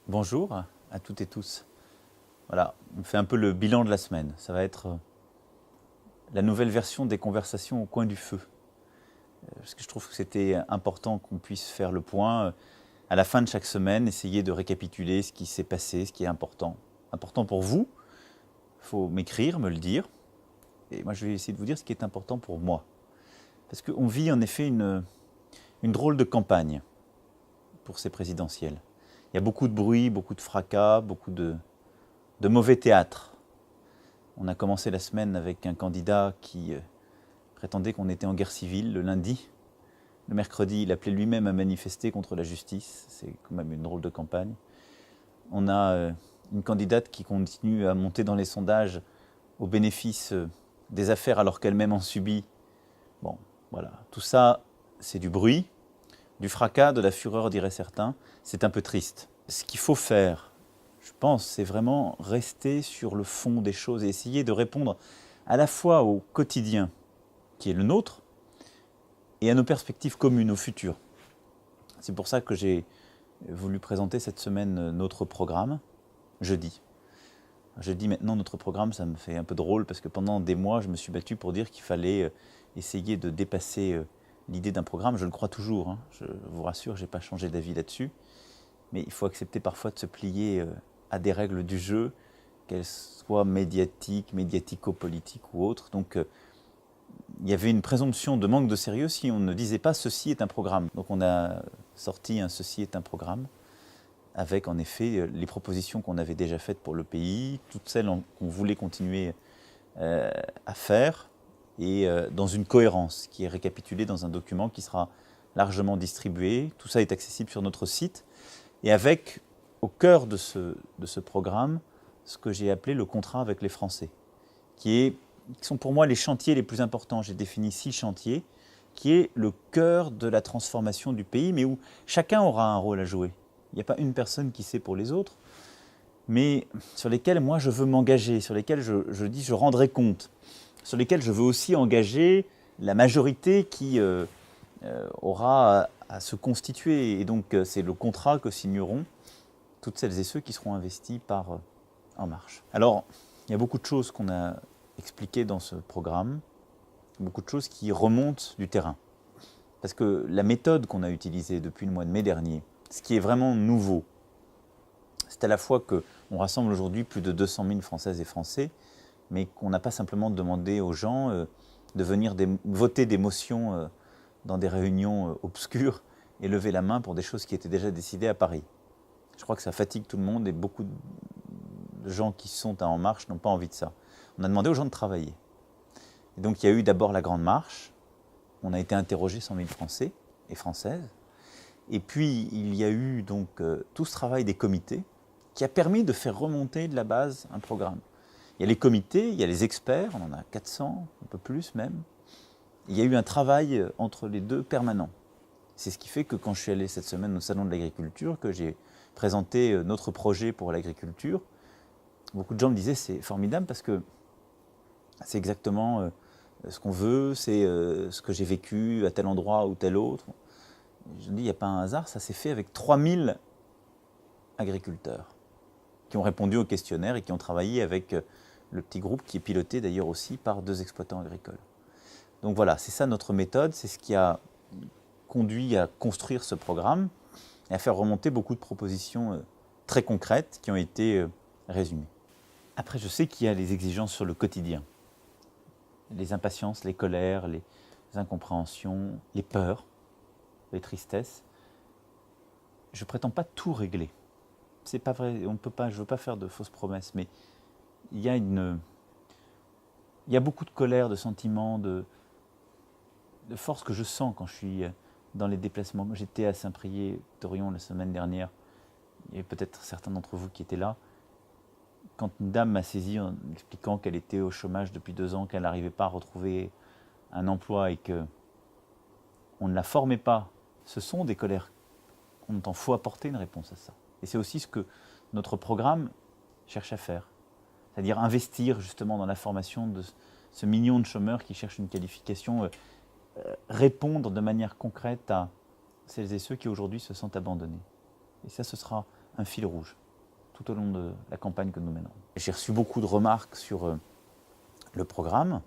Bonjour à toutes et tous. Voilà, on fait un peu le bilan de la semaine. Ça va être la nouvelle version des conversations au coin du feu. Parce que je trouve que c'était important qu'on puisse faire le point à la fin de chaque semaine, essayer de récapituler ce qui s'est passé, ce qui est important. Important pour vous, il faut m'écrire, me le dire. Et moi, je vais essayer de vous dire ce qui est important pour moi. Parce qu'on vit en effet une drôle de campagne pour ces présidentielles. Il y a beaucoup de bruit, beaucoup de fracas, beaucoup de mauvais théâtre. On a commencé la semaine avec un candidat qui prétendait qu'on était en guerre civile le lundi. Le mercredi, il appelait lui-même à manifester contre la justice. C'est quand même une drôle de campagne. On a une candidate qui continue à monter dans les sondages au bénéfice des affaires alors qu'elle-même en subit. Bon, voilà. Tout ça, c'est du bruit, du fracas, de la fureur, diraient certains. C'est un peu triste. Ce qu'il faut faire, je pense, c'est vraiment rester sur le fond des choses et essayer de répondre à la fois au quotidien qui est le nôtre et à nos perspectives communes au futur. C'est pour ça que j'ai voulu présenter cette semaine notre programme, jeudi. Je dis maintenant notre programme, ça me fait un peu drôle parce que pendant des mois, je me suis battu pour dire qu'il fallait essayer de dépasser l'idée d'un programme. Je le crois toujours, hein. Je vous rassure, je n'ai pas changé d'avis là-dessus. Mais il faut accepter parfois de se plier à des règles du jeu, qu'elles soient médiatiques, médiatico-politiques ou autres. Donc il y avait une présomption de manque de sérieux si on ne disait pas « ceci est un programme ». Donc on a sorti un « ceci est un programme » avec en effet les propositions qu'on avait déjà faites pour le pays, toutes celles qu'on voulait continuer à faire, et dans une cohérence qui est récapitulée dans un document qui sera largement distribué. Tout ça est accessible sur notre site, et avec au cœur de ce programme ce que j'ai appelé le contrat avec les Français, qui sont pour moi les chantiers les plus importants. J'ai défini 6 chantiers, qui est le cœur de la transformation du pays, mais où chacun aura un rôle à jouer. Il n'y a pas une personne qui sait pour les autres, mais sur lesquels moi je veux m'engager, sur lesquels je dis je rendrai compte, sur lesquels je veux aussi engager la majorité qui aura à se constituer. Et donc c'est le contrat que signeront toutes celles et ceux qui seront investis par En Marche. Alors, il y a beaucoup de choses qu'on a expliquées dans ce programme, beaucoup de choses qui remontent du terrain. Parce que la méthode qu'on a utilisée depuis le mois de mai dernier, ce qui est vraiment nouveau, c'est à la fois qu'on rassemble aujourd'hui plus de 200 000 Françaises et Français, mais qu'on n'a pas simplement demandé aux gens de venir voter des motions dans des réunions obscures et lever la main pour des choses qui étaient déjà décidées à Paris. Je crois que ça fatigue tout le monde et beaucoup de gens qui sont à En Marche n'ont pas envie de ça. On a demandé aux gens de travailler. Et donc il y a eu d'abord la Grande Marche. On a été interrogé 100 000 Français et Françaises. Et puis il y a eu donc tout ce travail des comités qui a permis de faire remonter de la base un programme. Il y a les comités, il y a les experts, on en a 400, un peu plus même. Il y a eu un travail entre les deux permanent. C'est ce qui fait que quand je suis allé cette semaine au Salon de l'Agriculture, que j'ai présenté notre projet pour l'agriculture, beaucoup de gens me disaient c'est formidable parce que c'est exactement ce qu'on veut, c'est ce que j'ai vécu à tel endroit ou tel autre. Je dis il n'y a pas un hasard, ça s'est fait avec 3000 agriculteurs qui ont répondu au questionnaire et qui ont travaillé avec le petit groupe qui est piloté d'ailleurs aussi par 2 exploitants agricoles. Donc voilà, c'est ça notre méthode, c'est ce qui a conduit à construire ce programme et à faire remonter beaucoup de propositions très concrètes qui ont été résumées. Après, je sais qu'il y a les exigences sur le quotidien, les impatiences, les colères, les incompréhensions, les peurs, les tristesses. Je ne prétends pas tout régler. C'est pas vrai, on peut pas, je ne veux pas faire de fausses promesses, mais il y a beaucoup de colère, de sentiments, de force que je sens quand je suis dans les déplacements. J'étais à Saint-Priest-Torion la semaine dernière. Il y avait peut-être certains d'entre vous qui étaient là. Quand une dame m'a saisi en expliquant qu'elle était au chômage depuis 2 ans, qu'elle n'arrivait pas à retrouver un emploi et qu'on ne la formait pas, ce sont des colères. On entend, faut apporter une réponse à ça. Et c'est aussi ce que notre programme cherche à faire. C'est-à-dire investir justement dans la formation de ce million de chômeurs qui cherchent une qualification, répondre de manière concrète à celles et ceux qui aujourd'hui se sentent abandonnés. Et ça, ce sera un fil rouge tout au long de la campagne que nous menons. J'ai reçu beaucoup de remarques sur le programme.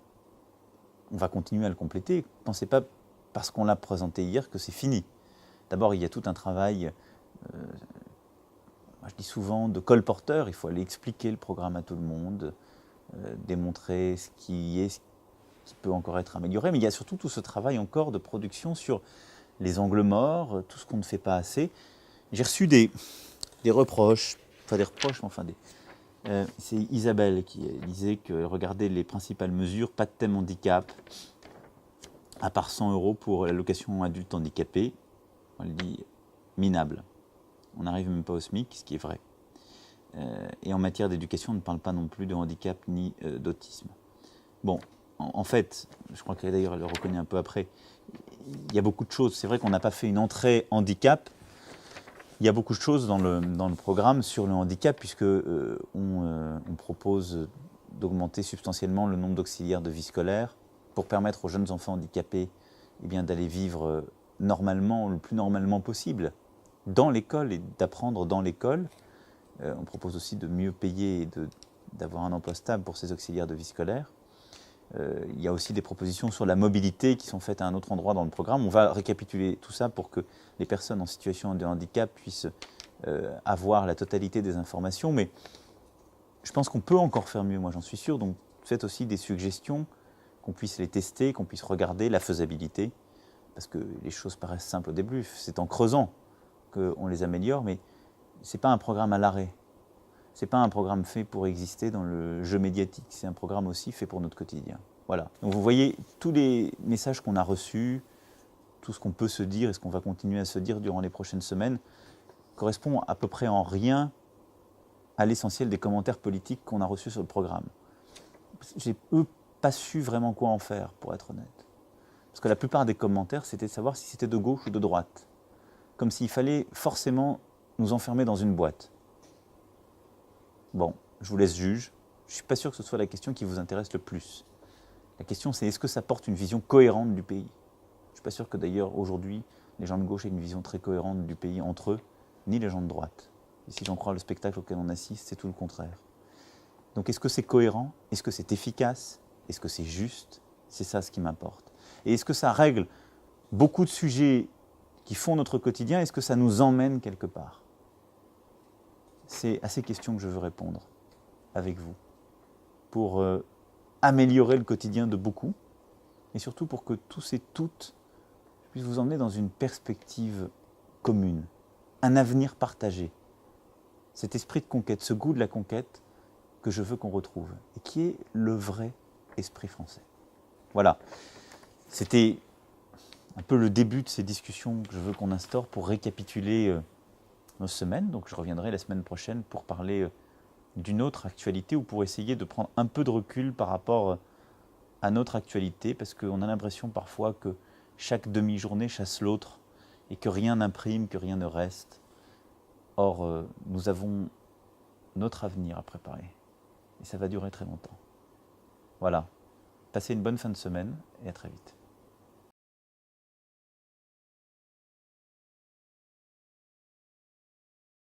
On va continuer à le compléter. Ne pensez pas, parce qu'on l'a présenté hier, que c'est fini. D'abord, il y a tout un travail, moi je dis souvent, de colporteur. Il faut aller expliquer le programme à tout le monde, démontrer ce qui peut encore être amélioré. Mais il y a surtout tout ce travail encore de production sur les angles morts, tout ce qu'on ne fait pas assez. J'ai reçu des reproches, c'est Isabelle qui disait que regardez les principales mesures, pas de thème handicap, à part 100 € pour l'allocation adulte handicapé, on le dit minable. On n'arrive même pas au SMIC, ce qui est vrai. Et en matière d'éducation, on ne parle pas non plus de handicap ni d'autisme. Bon, en fait, je crois qu'elle d'ailleurs elle le reconnaît un peu après, il y a beaucoup de choses. C'est vrai qu'on n'a pas fait une entrée handicap. Il y a beaucoup de choses dans le programme sur le handicap, puisque on propose d'augmenter substantiellement le nombre d'auxiliaires de vie scolaire pour permettre aux jeunes enfants handicapés d'aller vivre normalement, le plus normalement possible, dans l'école et d'apprendre dans l'école. On propose aussi de mieux payer et d'avoir un emploi stable pour ces auxiliaires de vie scolaire. Il y a aussi des propositions sur la mobilité qui sont faites à un autre endroit dans le programme. On va récapituler tout ça pour que les personnes en situation de handicap puissent avoir la totalité des informations. Mais je pense qu'on peut encore faire mieux, moi j'en suis sûr. Donc faites aussi des suggestions, qu'on puisse les tester, qu'on puisse regarder la faisabilité. Parce que les choses paraissent simples au début. C'est en creusant qu'on les améliore, mais ce n'est pas un programme à l'arrêt. Ce n'est pas un programme fait pour exister dans le jeu médiatique, c'est un programme aussi fait pour notre quotidien. Voilà. Donc vous voyez, tous les messages qu'on a reçus, tout ce qu'on peut se dire et ce qu'on va continuer à se dire durant les prochaines semaines, correspond à peu près en rien à l'essentiel des commentaires politiques qu'on a reçus sur le programme. J'ai pas su vraiment quoi en faire, pour être honnête. Parce que la plupart des commentaires, c'était de savoir si c'était de gauche ou de droite. Comme s'il fallait forcément nous enfermer dans une boîte. Bon, je vous laisse juge. Je ne suis pas sûr que ce soit la question qui vous intéresse le plus. La question, c'est est-ce que ça porte une vision cohérente du pays ? Je ne suis pas sûr que d'ailleurs, aujourd'hui, les gens de gauche aient une vision très cohérente du pays entre eux, ni les gens de droite. Et si j'en crois le spectacle auquel on assiste, c'est tout le contraire. Donc est-ce que c'est cohérent ? Est-ce que c'est efficace ? Est-ce que c'est juste ? C'est ça ce qui m'importe. Et est-ce que ça règle beaucoup de sujets qui font notre quotidien ? Est-ce que ça nous emmène quelque part ? C'est à ces questions que je veux répondre avec vous, pour améliorer le quotidien de beaucoup, et surtout pour que tous et toutes puissent vous emmener dans une perspective commune, un avenir partagé. Cet esprit de conquête, ce goût de la conquête que je veux qu'on retrouve, et qui est le vrai esprit français. Voilà, c'était un peu le début de ces discussions que je veux qu'on instaure pour récapituler nos semaines. Donc je reviendrai la semaine prochaine pour parler d'une autre actualité ou pour essayer de prendre un peu de recul par rapport à notre actualité, parce qu'on a l'impression parfois que chaque demi-journée chasse l'autre et que rien n'imprime, que rien ne reste. Or, nous avons notre avenir à préparer et ça va durer très longtemps. Voilà, passez une bonne fin de semaine et à très vite.